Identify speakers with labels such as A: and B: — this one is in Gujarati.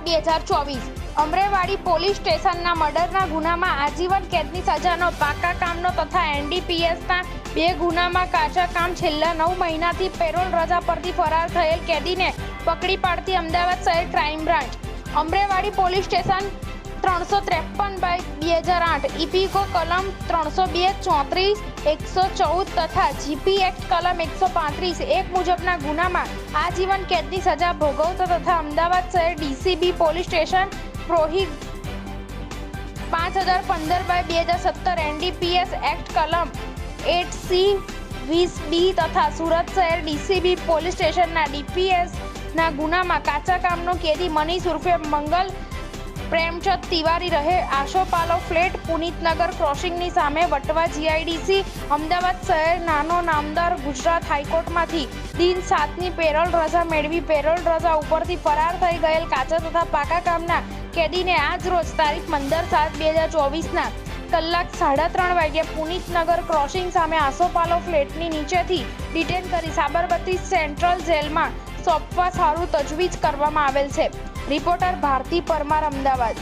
A: 7/2024 અમરેવાડી પોલીસ સ્ટેશનના મર્ડરના ગુનામાં આજીવન કેદની સજાનો, પાકા કામનો તથા એનડીપીએસના 2 ગુનામાં કાચા કામ છેલ્લા 9 મહિનાથી પેરોલ રજા પરથી ફરાર થયેલ કેદીને પકડી પાડતી અમદાવાદ શહેર crime branch. Amraiwadi police station 353/2008 ઇપીકો કલમ 302, 34, 114 તથા જીપી એક્ટ કલમ 135 મુજબના ગુનામાં આજીવન કેદની સજા ભોગવતો તથા અમદાવાદ શહેર ડીસીબી પોલીસ સ્ટેશન પ્રોહી 5015/2017 એનડીપીએસ એક્ટ કલમ 8C, 20B તથા સુરત શહેર ડીસીબી પોલીસ સ્ટેશનના ડીપીએસના ગુનામાં કાચા કામનો કેદી મનીષ ઉર્ફે મંગલ પ્રેમચંદ તિવારી રહે આશોપાલો ફ્લેટ, પુનિતનગર ક્રોસિંગની સામે, વટવા જીઆઈડીસી, અમદાવાદ શહેર નાનો નામદાર ગુજરાત હાઈકોર્ટમાંથી દિન 7ની પેરોલ રજા મેળવી પેરોલ રજા ઉપરથી ફરાર થઈ ગયેલ કાચા તથા પાકા કામના કેદીને આજ રોજ તારીખ 15/7/2024ના કલાક 3:30 વાગ્યે પુનિતનગર ક્રોસિંગ સામે આશોપાલો ફ્લેટની નીચેથી ડિટેન કરી સાબરમતી સેન્ટ્રલ જેલમાં સોંપવા સારું તજવીજ કરવામાં આવેલ છે. રિપોર્ટર ભારતી પરમાર, અમદાવાદ.